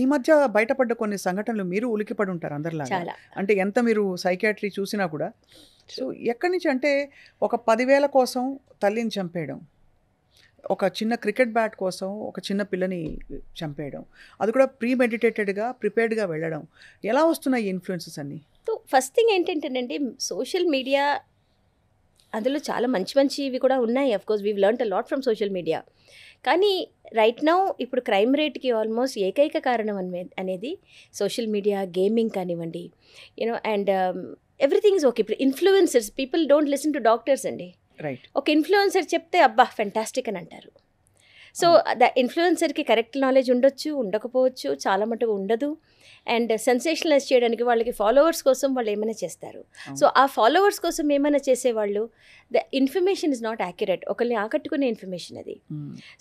ఈ మధ్య బయటపడ్డ కొన్ని సంఘటనలు మీరు ఉలికిపడి ఉంటారు అందరిలాగా. చాలా. అంటే ఎంత మీరు సైకియాట్రీ చూసినా కూడా. సో, ఎక్కడి నుంచి అంటే ఒక 10,000 కోసం తల్లిని చంపేయడం. ఒక చిన్న క్రికెట్ బ్యాట్ కోసం ఒక చిన్న పిల్లని చంపేయడం. అది కూడా ప్రీమెడిటేటెడ్‌గా, ప్రిపేర్డ్‌గా వెళ్ళడం. ఎలా వస్తున్నాయి ఈ ఇన్‌ఫ్లుయెన్సెస్ అన్నీ? సో, ఫస్ట్ థింగ్ ఏంటంటేనండి, సోషల్ మీడియా అందులో చాలా మంచి మంచివి కూడా ఉన్నాయి. Of course we've learned a lot from social media. కానీ రైట్ నౌ ఇప్పుడు క్రైమ్ రేట్‌కి ఆల్మోస్ట్ ఏకైక కారణం అనేది సోషల్ మీడియా, గేమింగ్ కానివ్వండి, అండ్ ఎవ్రీథింగ్ ఈజ్ ఓకే. ఇప్పుడు influencers, people don't listen to doctors అండి. రైట్. ఒక ఇన్‌ఫ్లుయెన్సర్ చెప్తే అబ్బా! ఫెంటాస్టిక్ అని అంటారు. సో, ఇన్‌ఫ్లుయెన్సర్‌కి కరెక్ట్ నాలెడ్జ్ ఉండొచ్చు, ఉండకపోవచ్చు, చాలా మటుకు ఉండదు. అండ్ సెన్సేషనలైజ్ చేయడానికి వాళ్ళకి ఫాలోవర్స్ కోసం వాళ్ళు ఏమైనా చేస్తారు. సో, ఆ ఫాలోవర్స్ కోసం ఏమైనా చేసేవాళ్ళు, the information is not accurate. ఒకరిని ఆకట్టుకునే ఇన్ఫర్మేషన్ అది.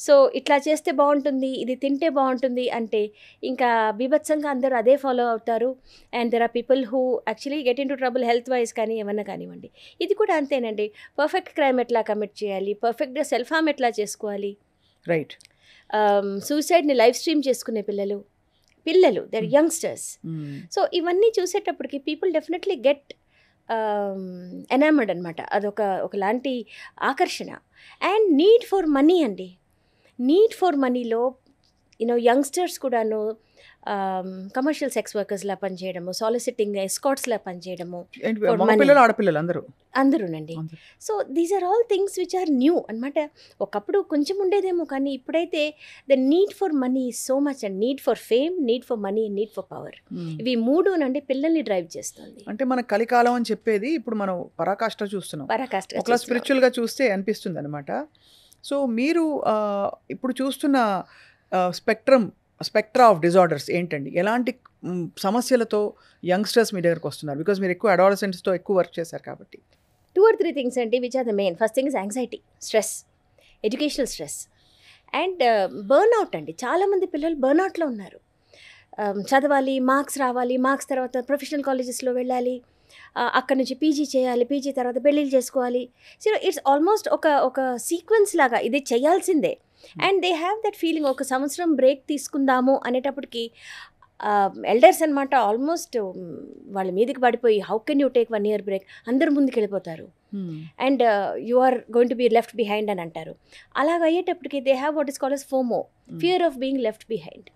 సో, ఇట్లా చేస్తే బాగుంటుంది, ఇది తింటే బాగుంటుంది అంటే ఇంకా బీభత్సంగా అందరూ అదే ఫాలో అవుతారు. And there are people who actually get into trouble health wise కానీ ఏమన్నా కానివ్వండి. ఇది కూడా అంతేనండి. పర్ఫెక్ట్ క్రైమ్ ఎట్లా కమిట్ చేయాలి, పర్ఫెక్ట్గా సెల్ఫ్ హార్మ్ ఎట్లా చేసుకోవాలి, రైట్. సూసైడ్ని లైవ్ స్ట్రీమ్ చేసుకునే పిల్లలు దర్ యంగ్స్టర్స్. సో, ఇవన్నీ చూసేటప్పటికి పీపుల్ డెఫినెట్లీ గెట్ ఎనామర్డ్ అనమాట. ఒకలాంటి ఆకర్షణ. అండ్ నీడ్ ఫర్ మనీ అండి. నీడ్ ఫర్ మనీలో యంగ్స్టర్స్ కూడాను కమర్షియల్ సెక్స్ వర్కర్స్లా పనిచేయడము, సాలిసిటింగ్ ఎస్కాట్స్లా పనిచేయడము, మగపిల్లలు, ఆడపిల్లలు అందరూనండి. So these are all things which are new అనమాట. ఒకప్పుడు కొంచెం ఉండేదేమో, కానీ ఇప్పుడైతే the need for money is so much and need for fame, need for money, need for power. ఇవి మూడునండి పిల్లల్ని డ్రైవ్ చేస్తుంది. అంటే మన కలికాలం అని చెప్పేది ఇప్పుడు మనం పరాకాష్ట చూస్తున్నాం. ఒకలా స్పిరిచువల్గా చూస్తే అనిపిస్తుంది అనమాట. సో మీరు ఇప్పుడు చూస్తున్న స్పెక్ట్రా ఆఫ్ డిజార్డర్స్ ఏంటండి? ఎలాంటి సమస్యలతో యంగ్స్టర్స్ మీ దగ్గరకు వస్తున్నారు? బికాజ్ మీరు ఎక్కువ అడాలసెంట్స్తో ఎక్కువ వర్క్ చేశారు కాబట్టి. 2 or 3 థింగ్స్ అండి which are the main. First thing is anxiety, stress, educational stress and burnout అండి. చాలామంది పిల్లలు బర్న్అవుట్లో ఉన్నారు. చదవాలి, మార్క్స్ రావాలి, మార్క్స్ తర్వాత ప్రొఫెషనల్ కాలేజెస్లో వెళ్ళాలి, అక్కడ నుంచి పీజీ చేయాలి, పీజీ తర్వాత పెళ్ళిళ్ళు చేసుకోవాలి. సో ఇట్స్ ఆల్మోస్ట్ ఒక సీక్వెన్స్ లాగా ఇది చేయాల్సిందే. And they have that feeling, ఒక సంవత్సరం బ్రేక్ తీసుకుందాము అనేటప్పటికి ఎల్డర్స్ అనమాట ఆల్మోస్ట్ వాళ్ళ మీదకి పడిపోయి how can you take 1 year break, అందరు ముందుకు వెళ్ళిపోతారు and you are going to be left behind అని అంటారు. అలాగ అయ్యేటప్పటికి they have what is called as FOMO, fear of being left behind,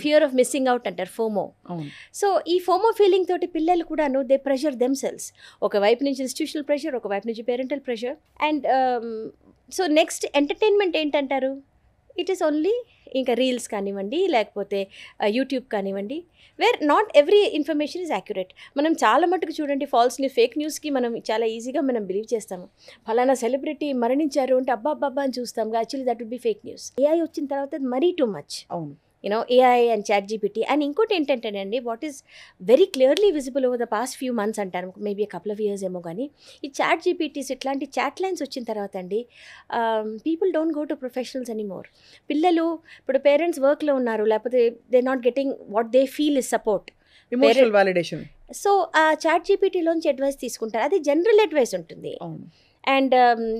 fear of missing out అంటారు, ఫోమో. సో ఈ ఫోమో ఫీలింగ్ తోటి పిల్లలు కూడాను దే ప్రెషర్ దెమ్సెల్స్. ఒకవైపు నుంచి ఇన్స్టిట్యూషనల్ ప్రెషర్, ఒకవైపు నుంచి parental pressure. And so next entertainment ఏంటంటారు, ఇట్ ఈస్ ఓన్లీ ఇంకా రీల్స్ కానివ్వండి, లేకపోతే యూట్యూబ్ కానివ్వండి, where not every information is accurate. మనం చాలా మటుకు చూడండి ఫాల్స్ న్యూస్, ఫేక్ న్యూస్కి మనం చాలా ఈజీగా మనం బిలీవ్ చేస్తాము. ఫలానా సెలబ్రిటీ మరణించారు అంటే అబ్బా అని చూస్తాం, actually that would be fake news. AI వచ్చిన తర్వాత మరీ టూ మచ్. అవును. AI and ChatGPT. అండ్ ఇంకోటి ఏంటంటేనండి, what is very clearly visible over the past few months అంటారు, మేబీ కపుల్ ఆఫ్ ఇయర్స్ ఏమో, కానీ ఈ ChatGPTs ఇట్లాంటి చాట్ లైన్స్ వచ్చిన తర్వాత అండి people don't go to professionals anymore. పిల్లలు ఇప్పుడు పేరెంట్స్ వర్క్లో ఉన్నారు, లేకపోతే they not getting what they feel is support, emotional validation. So ఆ ChatGPTలోంచి అడ్వైస్ తీసుకుంటారు, అది జనరల్ అడ్వైస్ ఉంటుంది. అండ్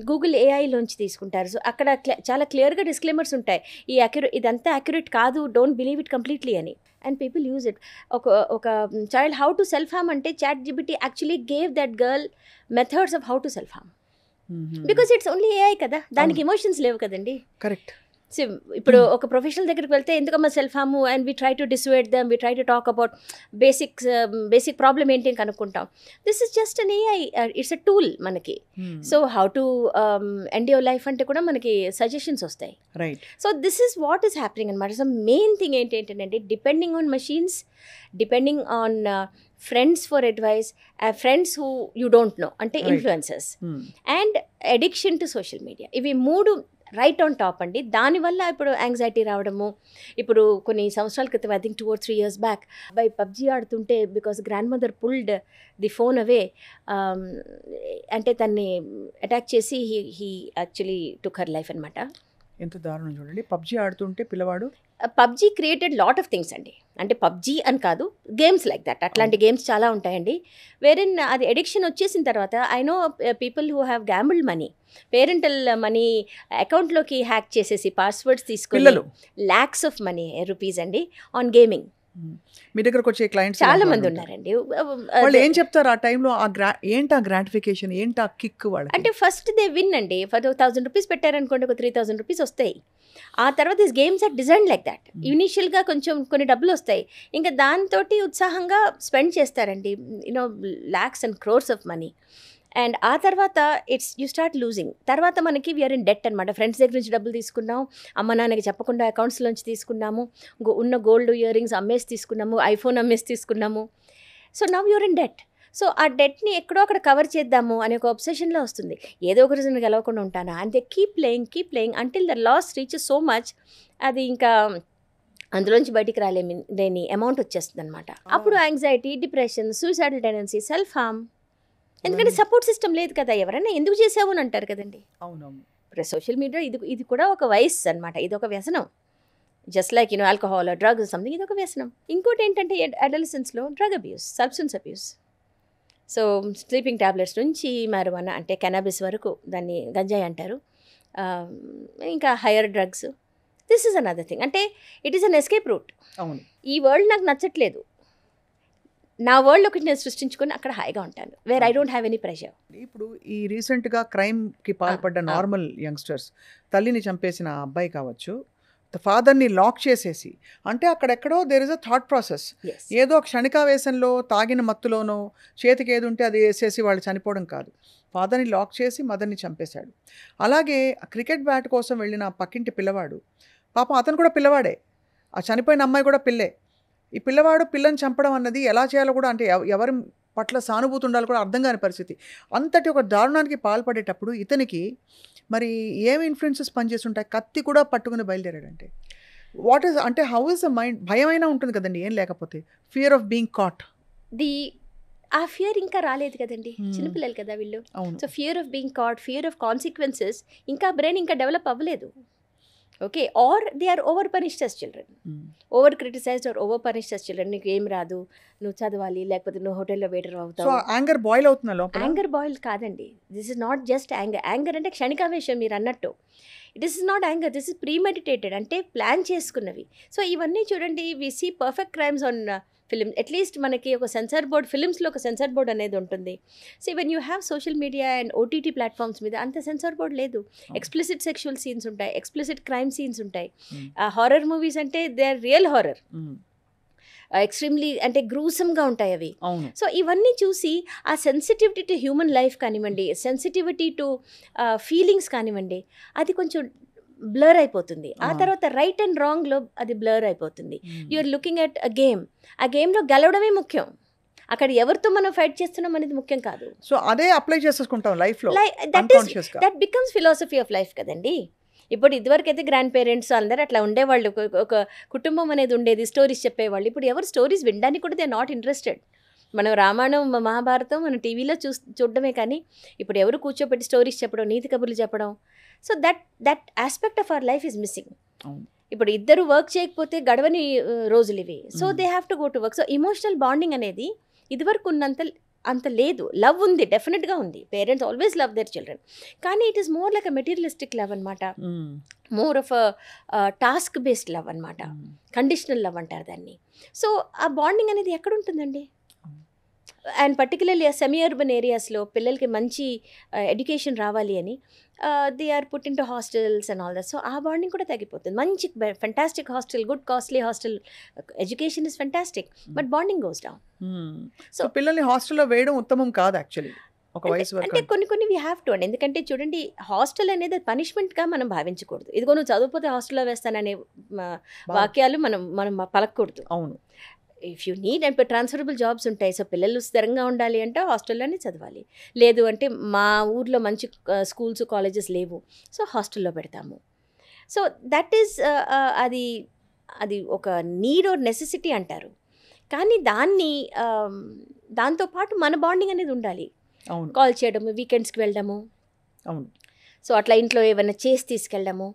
గూగుల్ ఏఐలోంచి తీసుకుంటారు. సో అక్కడ చాలా క్లియర్గా డిస్క్లైమర్స్ ఉంటాయి, ఇదంతా యాక్యురేట్ కాదు, డోంట్ బిలీవ్ ఇట్ కంప్లీట్లీ అని. And people use it. ఒక child how to self harm అంటే ChatGPT actually gave that girl methods of how to self harm, because it's only AI కదా, దానికి ఎమోషన్స్ లేవు కదండి. కరెక్ట్. సో ఇప్పుడు ఒక professional దగ్గరికి వెళ్తే ఎందుకమ్మా self harm, and we try to dissuade them, we try to talk about basic problem ఏంటి అని కనుక్కుంటాం. This is just an AI, it's a tool మనకి. So how to end your life అంటే కూడా మనకి సజెషన్స్ వస్తాయి. Right. So this is what is happening అనమాట. So main thing ఏంటంటే depending on machines, depending on friends for advice, friends who you don't know అంటే influencers, and addiction to social media, ఇవి మూడు right on top అండి. దానివల్ల ఇప్పుడు anxiety రావడము. ఇప్పుడు కొన్ని సంవత్సరాల క్రితం, I think 2 or 3 years back, అబ్బాయి పబ్జీ ఆడుతుంటే because grand mother pulled the phone away, అంటే తన్ని అటాక్ చేసి he actually took her life అనమాట. ఎంత దారుణం చూడండి. పబ్జీ ఆడుతుంటే పిల్లవాడు PUBG created lot of things అండి. అంటే పబ్జీ అని కాదు, గేమ్స్ లైక్ దట్, అట్లాంటి గేమ్స్ చాలా ఉంటాయండి. వేరిన్ అది ఎడిక్షన్ వచ్చేసిన తర్వాత I know people who have gambled money, parental money అకౌంట్లోకి హ్యాక్ చేసేసి పాస్వర్డ్స్ తీసుకొని ల్యాక్స్ ఆఫ్ మనీ రూపీస్ అండి ఆన్ గేమింగ్. మీ దగ్గరకు వచ్చే క్లయింట్స్ చాలా మంది ఉన్నారండి. వాళ్ళు ఏం చెప్తారు ఆ టైంలో? ఏంటి ఆ గ్రాటిఫికేషన్, ఏంటి ఆ కిక్ వాళ్ళు? అంటే ఫస్ట్ దే విన్ అండి. 1000 రూపీస్ పెట్టారనుకోండి, ఒక 3000 రూపీస్ వస్తాయి. ఆ తర్వాత ఈ games are design like that. ఇనీషియల్గా కొంచెం కొన్ని డబ్బులు వస్తాయి, ఇంకా దాంతో ఉత్సాహంగా స్పెండ్ చేస్తారండి, you know lakhs and crores of money. And ఆ తర్వాత యూ స్టార్ట్ లూజింగ్. తర్వాత మనకి వీఆర్ ఇన్ డెట్ అనమాట. ఫ్రెండ్స్ దగ్గర నుంచి డబ్బులు తీసుకున్నాం, అమ్మ నాన్నకి చెప్పకుండా అకౌంట్స్లోంచి తీసుకున్నాము, ఉన్న గోల్డ్ ఇయర్ రింగ్స్ అమ్మేసి తీసుకున్నాము, ఐఫోన్ అమ్మేసి తీసుకున్నాము. So now you're in debt. So ఆ డెట్ని ఎక్కడో అక్కడ కవర్ చేద్దాము అనే ఒక ఒబ్సెషన్లో వస్తుంది. ఏదో ఒక రీజన్ గెలవకుండా ఉంటానా, అంతే keep playing until the loss reaches so much, అది ఇంకా అందులోంచి బయటికి లేని అమౌంట్ వచ్చేస్తుంది అనమాట. అప్పుడు anxiety, depression, suicidal tendency, self harm. ఎందుకంటే సపోర్ట్ సిస్టమ్ లేదు కదా. ఎవరైనా ఎందుకు చేసావు అని అంటారు కదండి. అవునవును. ఇప్పుడు సోషల్ మీడియా ఇది కూడా ఒక వైస్ అనమాట, ఇది ఒక వ్యసనం. Just like alcohol, drugs, something, ఇది ఒక వ్యసనం. ఇంకోటి ఏంటంటే అడోలసెన్స్లో drug abuse, substance abuse. So sleeping tablets నుంచి marijuana అంటే కెనాబిస్ వరకు, దాన్ని గంజాయి అంటారు, ఇంకా higher drugs. This is another thing. అంటే it is an escape route. అవును. ఈ వరల్డ్ నాకు నచ్చట్లేదు, నా వరల్డ్ ఒకటి నేను సృష్టించుకొని అక్కడ హాయిగా ఉంటాను, where I don't have any pressure. ఇప్పుడు ఈ రీసెంట్గా క్రైమ్కి పాల్పడ్డ నార్మల్ యంగ్స్టర్స్, తల్లిని చంపేసిన అబ్బాయి కావచ్చు, ఫాదర్ని లాక్ చేసేసి, అంటే అక్కడెక్కడో there is a thought process. ఏదో క్షణికావేశంలో తాగిన మత్తులోనో చేతికి ఏది ఉంటే అది వేసేసి వాళ్ళు చనిపోవడం కాదు, ఫాదర్ని లాక్ చేసి మదర్ని చంపేశాడు. అలాగే క్రికెట్ బ్యాట్ కోసం వెళ్ళిన పక్కింటి పిల్లవాడు, పాపం అతను కూడా పిల్లవాడే, ఆ చనిపోయిన అమ్మాయి కూడా పిల్లే. ఈ పిల్లవాడు పిల్లని చంపడం అన్నది ఎలా చేయాలో కూడా, అంటే ఎవరి పట్ల సానుభూతి ఉండాలో కూడా అర్థం కాని పరిస్థితి. అంతటి ఒక దారుణానికి పాల్పడేటప్పుడు ఇతనికి మరి ఏమి ఇన్ఫ్లుయెన్సెస్ పనిచేసి ఉంటాయి? కత్తి కూడా పట్టుకుని బయలుదేరాడంటే వాట్ ఈస్, అంటే హౌ ఇస్ ద మైండ్? భయమైనా ఉంటుంది కదండి, ఏం లేకపోతే ఫియర్ ఆఫ్ బీయింగ్ కాట్. ఆ ఫియర్ ఇంకా రాలేదు కదండి, చిన్నపిల్లలు కదా వీళ్ళు. So fear of being caught, fear of consequences, ఇంకా బ్రెయిన్ ఇంకా డెవలప్ అవ్వలేదు. Okay, are they are over punished as children, over criticised or over punished as children. నీకు ఏం రాదు, నువ్వు చదవాలి, లేకపోతే నువ్వు హోటల్లో వెయిటర్ అవుతావు. సో యాంగర్ బాయిల్ అవుతున్నా లోపల. యాంగర్ బాయిల్ కాదండి, this is not just anger. Anger అంటే క్షణికావేశం మీరు అన్నట్టు. It is not anger, this is premeditated, అంటే ప్లాన్ చేసుకున్నవి. సో ఇవన్నీ చూడండి, we see perfect crimes on film. At least మనకి ఒక సెన్సార్ బోర్డ్, ఫిలిమ్స్లో ఒక సెన్సార్ బోర్డ్ అనేది ఉంటుంది. So when you have social media and OTT platforms మీద అంత సెన్సార్ బోర్డ్ లేదు. ఎక్స్ప్లిసిట్ సెక్షువల్ సీన్స్ ఉంటాయి, ఎక్స్ప్లిసిట్ క్రైమ్ సీన్స్ ఉంటాయి. హారర్ మూవీస్ అంటే they are real horror, extremely అంటే గ్రూసమ్గా ఉంటాయి అవి. సో ఇవన్నీ చూసి ఆ సెన్సిటివిటీ టు హ్యూమన్ లైఫ్ కానివ్వండి, సెన్సిటివిటీ టు ఫీలింగ్స్ కానివ్వండి, అది కొంచెం బ్లర్ అయిపోతుంది. ఆ తర్వాత రైట్ అండ్ రాంగ్లో అది బ్లర్ అయిపోతుంది. You're looking at a game, ఆ గేమ్లో గెలవడమే ముఖ్యం, అక్కడ ఎవరితో మనం ఫైట్ చేస్తున్నాం అనేది ముఖ్యం కాదు. సో అదే అప్లై చేసుకుంటాం లైఫ్లో, that becomes philosophy of life కదండి. ఇప్పుడు ఇదివరకు అయితే గ్రాండ్ పేరెంట్స్ అందరూ అట్లా ఉండేవాళ్ళు, ఒక కుటుంబం అనేది ఉండేది, స్టోరీస్ చెప్పేవాళ్ళు. ఇప్పుడు ఎవరు స్టోరీస్ వినడానికి కూడా దే నాట్ ఇంట్రెస్టెడ్. మనం రామాయణం, మహాభారతం మనం టీవీలో చూడడమే కానీ ఇప్పుడు ఎవరు కూర్చోబెట్టి స్టోరీస్ చెప్పడం, నీతి కబుర్లు చెప్పడం. So that aspect of our life is missing. ఇప్పుడు ఇద్దరు వర్క్ చేయకపోతే గడవని రోజులు ఇవి. So they have to go to work. So emotional bonding అనేది ఇదివరకు అంత లేదు. లవ్ ఉంది, డెఫినెట్గా ఉంది, parents always love their children, కానీ it is more like a materialistic love అనమాట, more of a task based love అనమాట, కండిషనల్ లవ్ అంటారు దాన్ని. సో ఆ బాండింగ్ అనేది ఎక్కడ ఉంటుందండి? అండ్ పర్టికులర్లీ సెమీ అర్బన్ ఏరియాస్లో పిల్లలకి మంచి ఎడ్యుకేషన్ రావాలి అని they are put into hostels and all that. So ఆ బాండింగ్ కూడా తగ్గిపోతుంది. మంచి fantastic hostel, good costly hostel, education is fantastic, but bonding goes down. So పిల్లల్ని హాస్టల్లో వేయడం ఉత్తమం కాదు యాక్చువల్లీ, ఒక వయసు వరకు. అంటే కొన్ని వీ హ్యావ్ టు అండి. ఎందుకంటే చూడండి, హాస్టల్ అనేది పనిష్మెంట్గా మనం భావించకూడదు. ఇదిగో నువ్వు చదువుపోతే హాస్టల్లో వేస్తాననే వాక్యాలు మనం పలకూడదు. అవును. If you need and transferable jobs ఉంటాయి. సో పిల్లలు స్థిరంగా ఉండాలి అంటే హాస్టల్లోనే చదవాలి. లేదు అంటే మా ఊర్లో మంచి స్కూల్స్, కాలేజెస్ లేవు, సో హాస్టల్లో పెడతాము. సో దట్ ఈస్ అది ఒక నీడ్ ఆర్ నెసెసిటీ అంటారు. కానీ దాంతోపాటు మన బాండింగ్ అనేది ఉండాలి. కాల్ చేయడము, వీకెండ్స్కి వెళ్ళడము, అవును. సో అట్లా ఇంట్లో ఏమైనా చేసి తీసుకెళ్ళడము,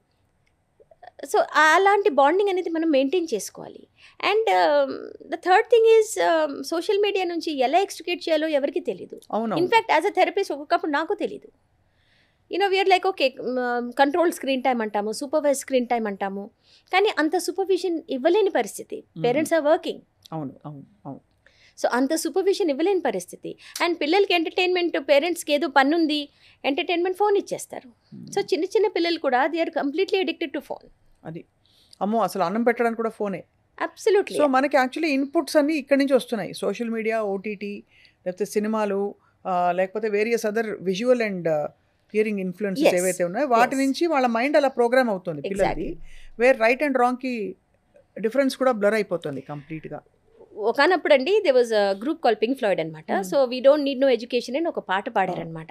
సో అలాంటి బాండింగ్ అనేది మనం మెయింటైన్ చేసుకోవాలి. And the third thing is social media నుంచి ఎలా ఎక్స్ట్రికేట్ చేయాలో ఎవరికి తెలీదు. అవును ఇన్ఫ్యాక్ట్ యాజ్ అ థెరపిస్ట్ ఒక్కొక్కప్పుడు నాకు తెలీదు. We're like okay control screen time అంటాము, సూపర్వైజ్ స్క్రీన్ టైం అంటాము, కానీ అంత సూపర్విజన్ ఇవ్వలేని పరిస్థితి. Parents are working. అవును అవును అవును సో అంత సూపర్విజన్ ఇవ్వలేని పరిస్థితి. అండ్ పిల్లలకి ఎంటర్టైన్మెంట్, పేరెంట్స్కి ఏదో పని ఉంది, ఎంటర్టైన్మెంట్ ఫోన్ ఇచ్చేస్తారు. సో చిన్న చిన్న పిల్లలు కూడా they are completely addicted to phone. అది అమ్మో అసలు అన్నం పెట్టడానికి కూడా ఫోనే. అబ్సల్యూట్లీ. సో మనకి యాక్చువల్లీ ఇన్పుట్స్ అన్నీ ఇక్కడి నుంచి వస్తున్నాయి, సోషల్ మీడియా, ఓటీటీ, లేకపోతే సినిమాలు, లేకపోతే various other visual and hearing influences ఏవైతే ఉన్నాయో వాటి నుంచి వాళ్ళ మైండ్ అలా ప్రోగ్రామ్ అవుతుంది పిల్లలకి. వేర్ రైట్ అండ్ రాంగ్కి డిఫరెన్స్ కూడా బ్లర్ అయిపోతుంది కంప్లీట్గా. ఒకనప్పుడు అండి they was group call Pink Floyd అనమాట. So we don't need no education అని ఒక పాట పాడారనమాట.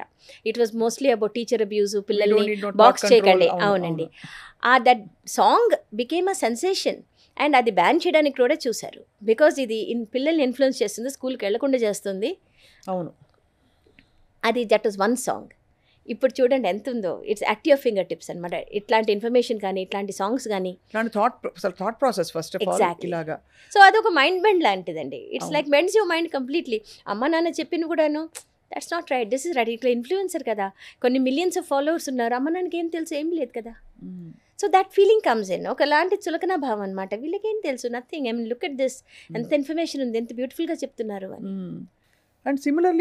It was mostly about teacher abuse, పిల్లల్ని బాక్స్ చేయకండి. అవునండి. That song became a sensation. And అది బ్యాన్ చేయడానికి కూడా చూశారు. బికాజ్ ఇది పిల్లల్ని ఇన్ఫ్లుయెన్స్ చేస్తుంది, స్కూల్కి వెళ్లకుండా చేస్తుంది. అవును, అది దట్ వాజ్ వన్ సాంగ్. ఇప్పుడు చూడండి ఎంత ఉందో. It's at your finger tips అనమాట. ఇట్లాంటి ఇన్ఫర్మేషన్ కానీ, ఇట్లాంటి సాంగ్స్ కానీ, ఇట్లాంటి thought process first of all ఇలాగా. సో అదొక మైండ్ బెండ్ లాంటిదండి. It's like bends your mind completely. అమ్మ నాన్న చెప్పిన కూడాను that's not right, this is right. ఇట్లా ఇన్ఫ్లుయెన్సర్ కదా, కొన్ని మిలియన్స్ ఆఫ్ ఫాలోవర్స్ ఉన్నారు, అమ్మ నాన్నకి ఏం తెలుసు, ఏం లేదు కదా. So that feeling comes in. ఒకలాంటి చులకన భావం అనమాట. వీళ్ళకేం తెలుసు, nothing. I mean look at this, ఎంత ఇన్ఫర్మేషన్ ఉంది, ఎంత బ్యూటిఫుల్గా చెప్తున్నారు అని. And similarly